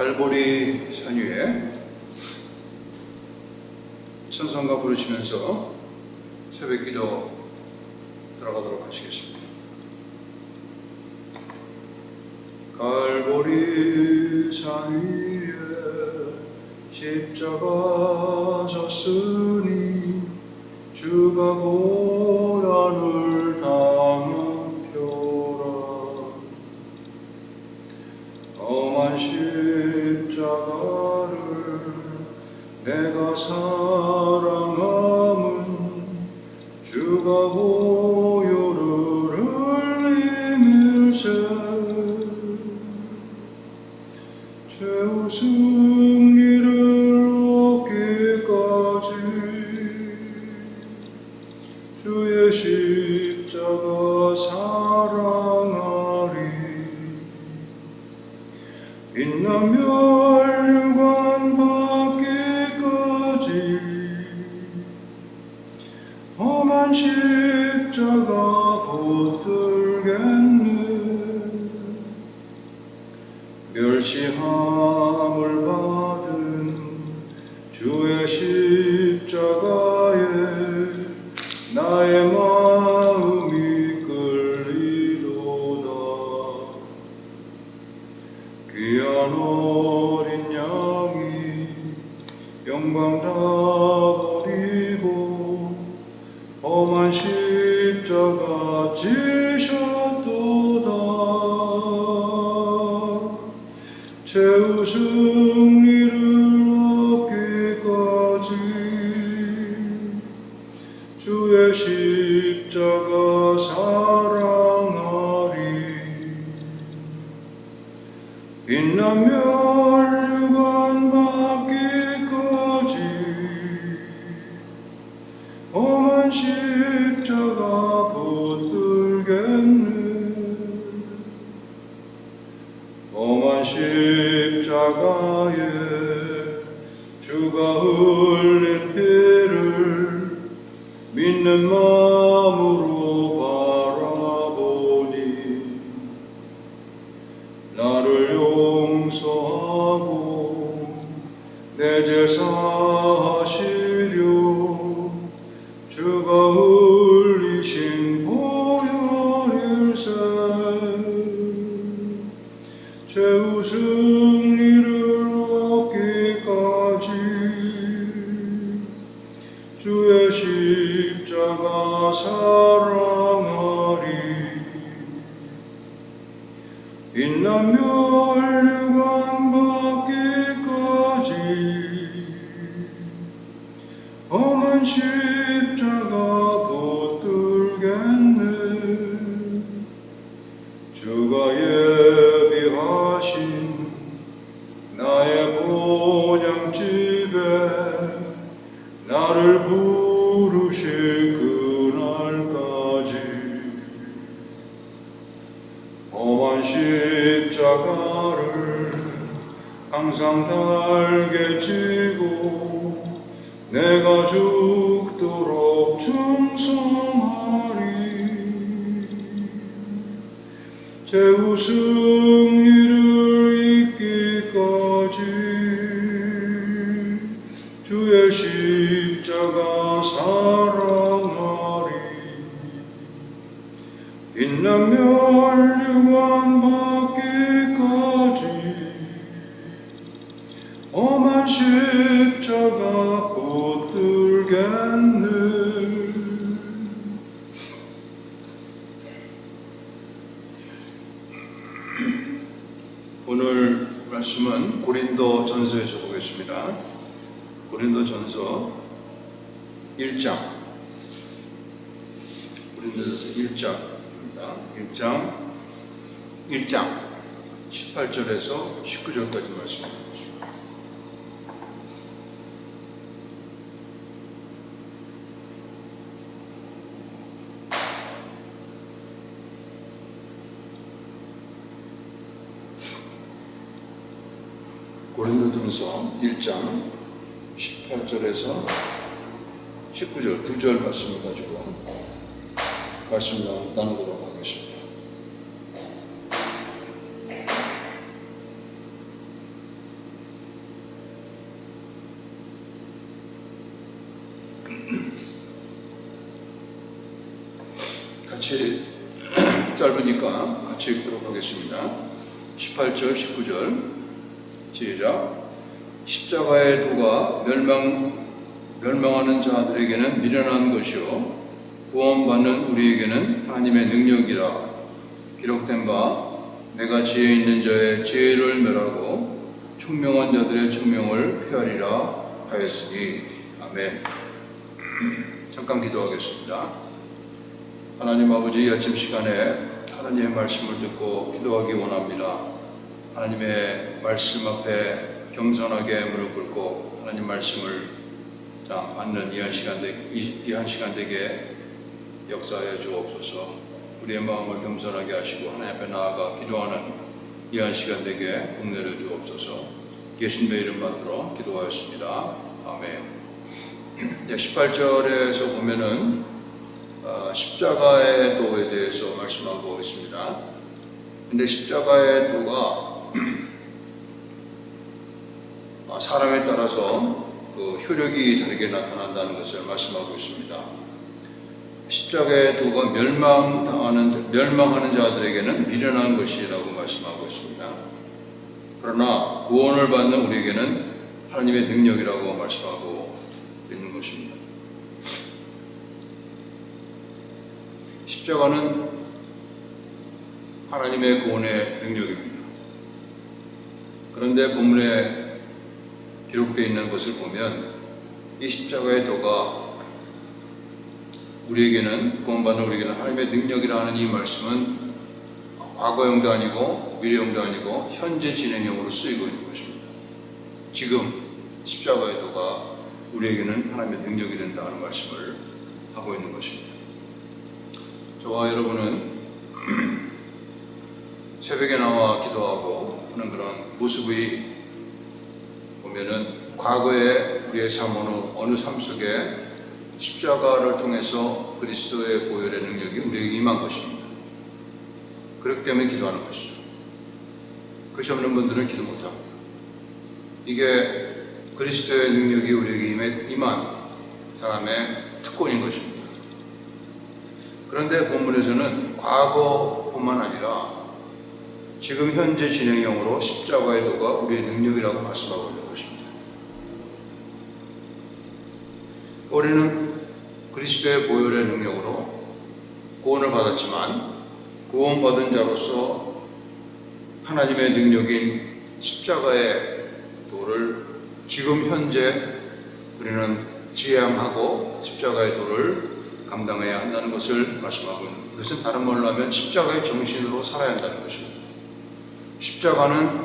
갈보리 산 위에 찬송가 부르시면서 새벽기도 들어가도록 하시겠습니다. 갈보리 산 위에 십자가 졌으니 주가 고난을 당한 표라. 험한 십자가를 내가 사랑함은 주가 보혈을 흘리밀세 죄의 승리를 얻기까지 주의 십자가 사랑하리. 빛나며 멸류관 받기까지 험한 십자가 붙들겠네. 멸시함을 받은 주의 십자가에 나의 마음이 끌리도다. 귀한 어린 양이 영광 다 버리고 험한 십자가 지셨도다. 죄의 승리를 얻기까지 주의 십자가 사랑하리. 빛나며 멸류관 받기까지 험한 십자가 붙들겠네. 험한 십자가에 주가 흘린 피를 믿는 마음으로 바라보니 나를 용서하고 내 죄 사하시려 주가 흘리신 보혈일세 죄의 승리를 얻기까지 주의 십자가 사랑하리. 빛나며 멸류관 받기까지 험한 십자가 붙들겠네. 주가 예비하신 나의 본향집에 나를 부르실 그날까지 험한 십자가를 항상 달게 지고 내가 죽도록 충성하리. 죄의 승리를 잊기까지 주의 십자가 사랑하리. 빛나며 멸류관 받기까지 험한 십자가 붙들겠네. 오늘 말씀은 고린도 전서에서 보겠습니다. 고린도 전서 1장, 고린도전서 1장 18절에서 19절까지 말씀입니다. 고린도전서 1장 18절에서 19절 두 절 말씀을 가지고 말씀을 나누도록 하겠습니다. 같이 짧으니까 같이 읽도록 하겠습니다. 18절, 19절 시작. 십자가의 도가 멸망하는 자들에게는 미련한 것이요 구원받는 우리에게는 하나님의 능력이라. 기록된 바 내가 지혜 있는 자의 지혜를 멸하고 총명한 자들의 총명을 폐하리라 하였으니. 아멘. 잠깐 기도하겠습니다. 하나님 아버지, 이 아침 시간에 하나님의 말씀을 듣고 기도하기 원합니다. 하나님의 말씀 앞에 겸손하게 무릎 꿇고 하나님 말씀을 받는 이 한 시간 되게 역사하여 주옵소서. 우리의 마음을 겸손하게 하시고 하나님 앞에 나아가 기도하는 이 한 시간 되게 복 내려 주옵소서. 예수님의 이름 받들어 기도하였습니다. 아멘. 18절에서 보면은 십자가의 도에 대해서 말씀하고 있습니다. 근데 십자가의 도가 사람에 따라서 그 효력이 다르게 나타난다는 것을 말씀하고 있습니다. 십자가의 도가 멸망하는 자들에게는 미련한 것이라고 말씀하고 있습니다. 그러나 구원을 받는 우리에게는 하나님의 능력이라고 말씀하고 있는 것입니다. 십자가는 하나님의 구원의 능력입니다. 그런데 본문에 기록되어 있는 것을 보면 이 십자가의 도가 우리에게는, 구원받는 우리에게는 하나님의 능력이라 하는 이 말씀은 과거형도 아니고 미래형도 아니고 현재 진행형으로 쓰이고 있는 것입니다. 지금 십자가의 도가 우리에게는 하나님의 능력이 된다는 말씀을 하고 있는 것입니다. 저와 여러분은 새벽에 나와 기도하고 하는 그런 모습이 보면은 과거에 우리의 삶 어느 삶 속에 십자가를 통해서 그리스도의 보혈의 능력이 우리에게 임한 것입니다. 그렇기 때문에 기도하는 것이죠. 그것이 없는 분들은 기도 못합니다. 이게 그리스도의 능력이 우리에게 임한 사람의 특권인 것입니다. 그런데 본문에서는 과거뿐만 아니라 지금 현재 진행형으로 십자가의 도가 우리의 능력이라고 말씀하고 있는 것입니다. 우리는 그리스도의 보혈의 능력으로 구원을 받았지만 구원받은 자로서 하나님의 능력인 십자가의 도를 지금 현재 우리는 지향하고 십자가의 도를 감당해야 한다는 것을 말씀하고 있는 것입니다. 이것은 다른 말로 하면 십자가의 정신으로 살아야 한다는 것입니다. 십자가는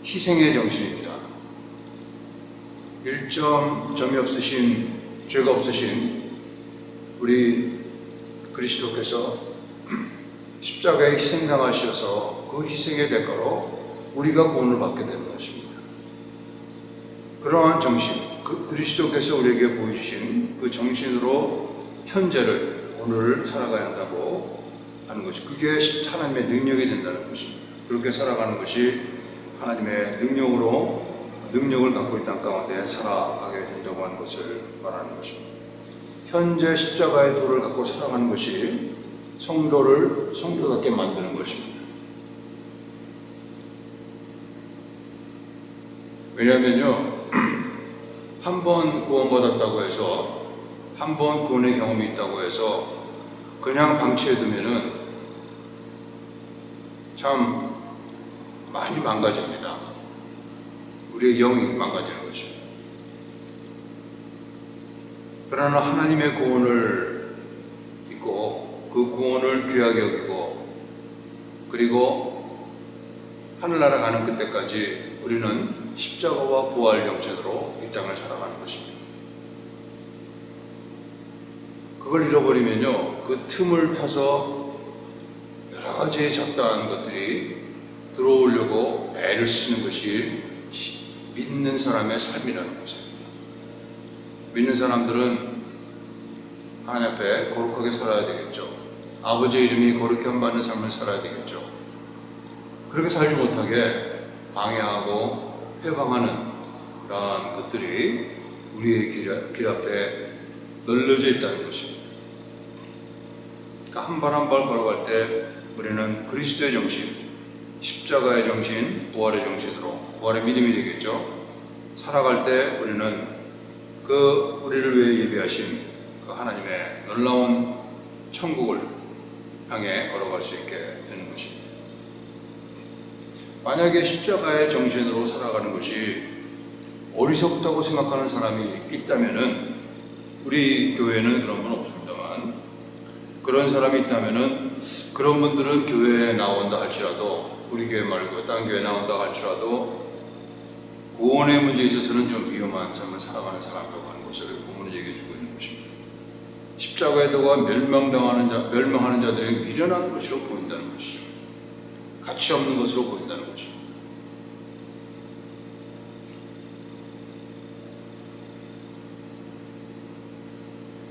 희생의 정신입니다. 점이 없으신, 죄가 없으신 우리 그리스도께서 십자가에 희생당하셔서 그 희생의 대가로 우리가 구원을 받게 되는 것입니다. 그러한 정신, 그리스도께서 우리에게 보여주신 그 정신으로 현재를, 오늘을 살아가야 한다고 하는 것이, 그게 하나님의 능력이 된다는 것입니다. 그렇게 살아가는 것이 하나님의 능력을 갖고 이 땅 가운데 살아가게 된다고 하는 것을 말하는 것입니다. 현재 십자가의 도를 갖고 살아가는 것이 성도답게 만드는 것입니다. 왜냐하면요, 한 번 구원받았다고 해서, 한 번 구원의 경험이 있다고 해서 그냥 방치해두면은 참 많이 망가집니다. 우리의 영이 망가지는 것입니다. 그러나 하나님의 구원을 믿고 그 구원을 귀하게 여기고 그리고 하늘나라 가는 그때까지 우리는 십자가와 부활 정신으로 이 땅을 살아가는 것입니다. 그걸 잃어버리면요, 그 틈을 타서 여러 가지 잡다한 것들이 들어오려고 애를 쓰는 것이 믿는 사람의 삶이라는 것입니다. 믿는 사람들은 하나님 앞에 거룩하게 살아야 되겠죠. 아버지의 이름이 거룩함 받는 삶을 살아야 되겠죠. 그렇게 살지 못하게 방해하고 회방하는 그러한 것들이 우리의 길 앞에 널려져 있다는 것입니다. 그러니까 한 발 한 발 걸어갈 때 우리는 그리스도의 정신, 십자가의 정신, 부활의 정신으로, 부활의 믿음이 되겠죠. 살아갈 때 우리는 그 우리를 위해 예비하신 그 하나님의 놀라운 천국을 향해 걸어갈 수 있게 되는 것입니다. 만약에 십자가의 정신으로 살아가는 것이 어리석다고 생각하는 사람이 있다면은, 우리 교회는 그런 분 없습니다만, 그런 사람이 있다면은 그런 분들은 교회에 나온다 할지라도, 우리 교회 말고 딴 교회에 나온다 할지라도 구원의 문제에 있어서는 좀 위험한 삶을 살아가는 사람이라고 하는 것을 본문이 얘기해주고 있는 것입니다. 십자가에 들어가 멸망하는 자들에게 미련한 것으로 보인다는 것이죠. 가치 없는 것으로 보인다는 것입니다.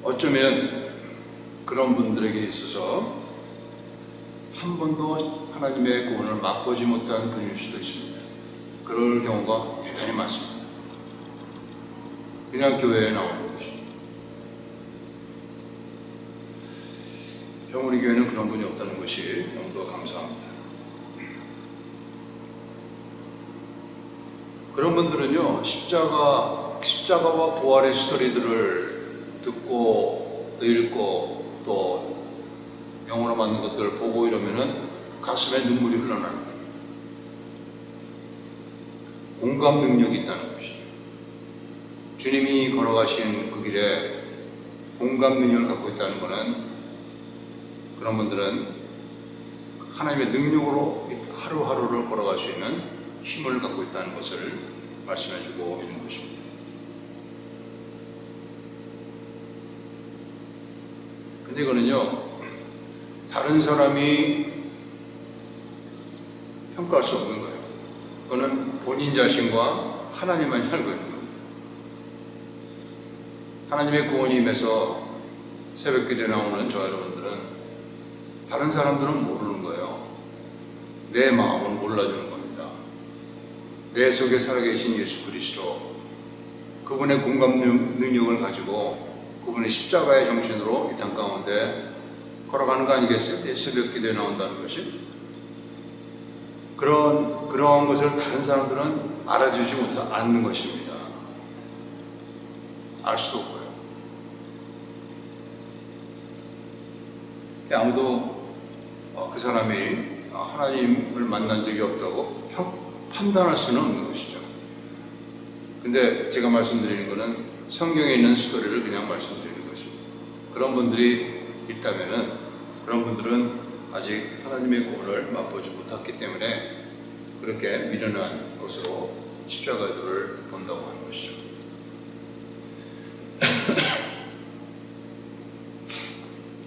어쩌면 그런 분들에게 있어서 한 번도 하나님의 구원을 맛보지 못한 분일 수도 있습니다. 그럴 경우가 대단히 많습니다. 그냥 교회에 나오는 것이죠. 우리 교회는 그런 분이 없다는 것이 너무도 감사합니다. 그런 분들은요, 십자가와 부활의 스토리들을 듣고 또 읽고 또 영어로 만든 것들을 보고 이러면은 가슴에 눈물이 흘러나는 거예요. 공감 능력이 있다는 것이죠. 주님이 걸어가신 그 길에 공감 능력을 갖고 있다는 것은, 그런 분들은 하나님의 능력으로 하루하루를 걸어갈 수 있는 힘을 갖고 있다는 것을 말씀해주고 있는 것입니다. 근데 이거는요, 다른 사람이 평가할 수 없는 거예요. 그거는 본인 자신과 하나님만이 알고 있는 겁니다. 하나님의 구원이 임해서 새벽기도에 나오는 저 여러분들은, 다른 사람들은 모르는 거예요. 내 마음을 몰라주는 겁니다. 내 속에 살아계신 예수 그리스도, 그분의 공감 능력을 가지고 그분의 십자가의 정신으로 이 땅 가운데 걸어가는 거 아니겠어요? 새벽기도에 나온다는 것이. 그러한 것을 다른 사람들은 알아주지 않는 것입니다. 알 수도 없고요. 아무도 그 사람이 하나님을 만난 적이 없다고 판단할 수는 없는 것이죠. 근데 제가 말씀드리는 것은 성경에 있는 스토리를 그냥 말씀드리는 것입니다. 그런 분들이 있다면은, 그런 분들은 아직 하나님의 구원을 맛보지 못했기 때문에 그렇게 미련한 것으로 십자가들을 본다고 하는 것이죠.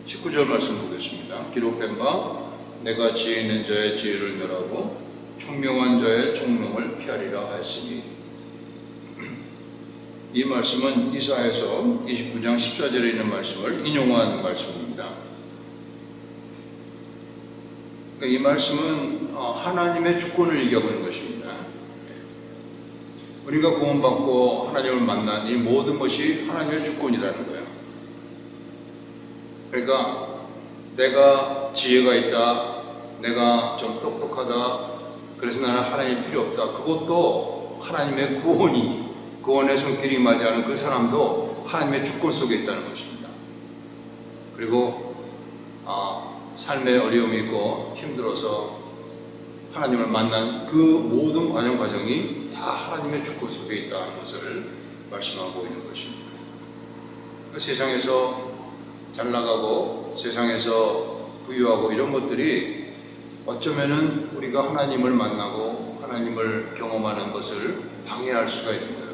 19절 말씀 보겠습니다. 기록된 바 내가 지혜 있는 자의 지혜를 멸하고 총명한 자의 총명을 피하리라 하였으니, 이 말씀은 이사야서 29장 14절에 있는 말씀을 인용한 말씀입니다. 이 말씀은 하나님의 주권을 얘기하고 있는 것입니다. 우리가 구원받고 하나님을 만난 이 모든 것이 하나님의 주권이라는 거예요. 그러니까 내가 지혜가 있다, 내가 좀 똑똑하다, 그래서 나는 하나님이 필요 없다, 그것도 하나님의 구원의 손길이 맞이하는 그 사람도 하나님의 주권 속에 있다는 것입니다. 그리고 삶에 어려움이 있고 힘들어서 하나님을 만난 그 모든 과정이 다 하나님의 주권 속에 있다는 것을 말씀하고 있는 것입니다. 세상에서 잘 나가고 세상에서 부유하고 이런 것들이 어쩌면은 우리가 하나님을 만나고 하나님을 경험하는 것을 방해할 수가 있는 거예요.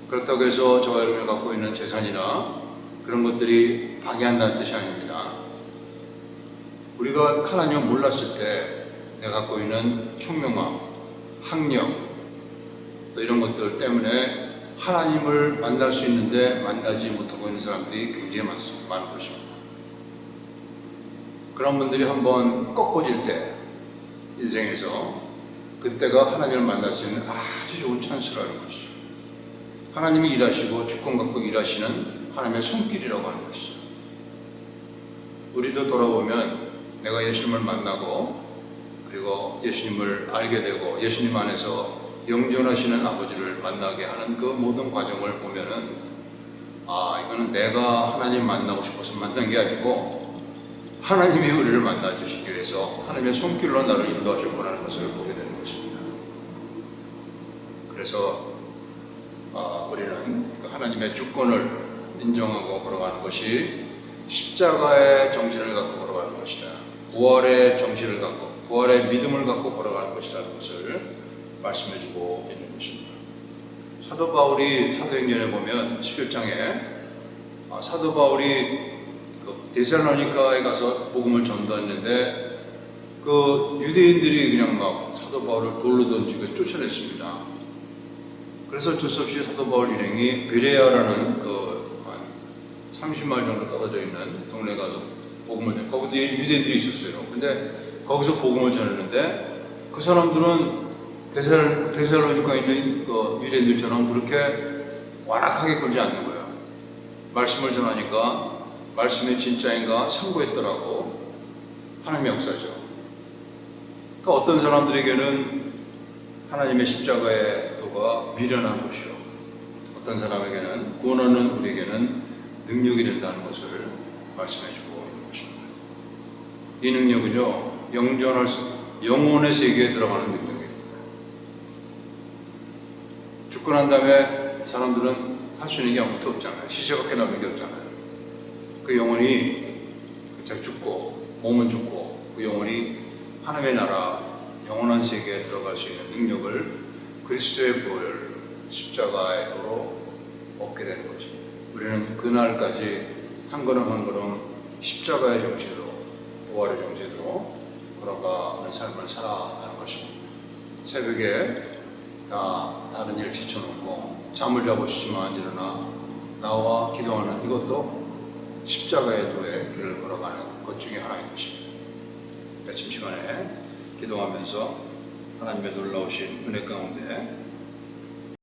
그렇다고 해서 저와 여러분이 갖고 있는 재산이나 그런 것들이 방해한다는 뜻이 아닙니다. 우리가 하나님을 몰랐을 때 내가 갖고 있는 총명함, 학력, 또 이런 것들 때문에 하나님을 만날 수 있는데 만나지 못하고 있는 사람들이 굉장히 많은 것입니다. 그런 분들이 한번 꺾어질 때, 인생에서 그때가 하나님을 만날 수 있는 아주 좋은 찬스라는 것이죠. 하나님이 일하시고 주권 갖고 일하시는 하나님의 손길이라고 하는 것이죠. 우리도 돌아보면 내가 예수님을 만나고 그리고 예수님을 알게 되고 예수님 안에서 영존하시는 아버지를 만나게 하는 그 모든 과정을 보면은 이거는 내가 하나님 만나고 싶어서 만난 게 아니고 하나님이 우리를 만나주시기 위해서 하나님의 손길로 나를 인도하셨구나 것을 보게 되는 것입니다. 그래서 우리는 하나님의 주권을 인정하고 걸어가는 것이 십자가의 정신을 갖고 걸어가는 것이다. 부활의 정신을 갖고 부활의 믿음을 갖고 걸어가는 것이라는 것을 말씀해주고 있는 것입니다. 사도 바울이 사도행전에 보면 11장에 사도 바울이 데살로니가에 가서 복음을 전도했는데 그 유대인들이 그냥 막 사도 바울을 돌로 던지고 쫓아냈습니다. 그래서 어쩔 수 없이 사도 바울 일행이 베레아라는 한 30마일 정도 떨어져 있는 동네 가서 복음을 전 거기도 유대인들이 있었어요. 근데 거기서 복음을 전했는데 그 사람들은 데살로니가에 있는 그 유대인들처럼 그렇게 완악하게 굴지 않는 거예요. 말씀을 전하니까 말씀이 진짜인가 상고했더라고. 하나님의 역사죠. 그러니까 어떤 사람들에게는 하나님의 십자가의 도가 미련한 것이요, 어떤 사람에게는 구원하는 우리에게는 능력이 된다는 것을 말씀해주고 있는 것입니다. 이 능력은요, 영혼의 세계에 들어가는 능력입니다. 죽고 난 다음에 사람들은 할 수 있는 게 아무것도 없잖아요. 시체밖에 남는 게 없잖아요. 그 영혼이 죽고 몸은 죽고 그 영혼이 하나님의 나라 영원한 세계에 들어갈 수 있는 능력을 그리스도의 보혈 십자가의 도로 얻게 되는 것입니다. 우리는 그날까지 한 걸음 한 걸음 십자가의 정신으로 부활의 정신으로 걸어가는 삶을 살아가는 것입니다. 새벽에 다른 일 지쳐놓고 잠을 자고 싶지만 일어나 나와 기도하는 이것도 십자가의 도의 길을 걸어가는 것 중에 하나인 것입니다. 아침 시간에 기도하면서 하나님의 놀라우신 은혜 가운데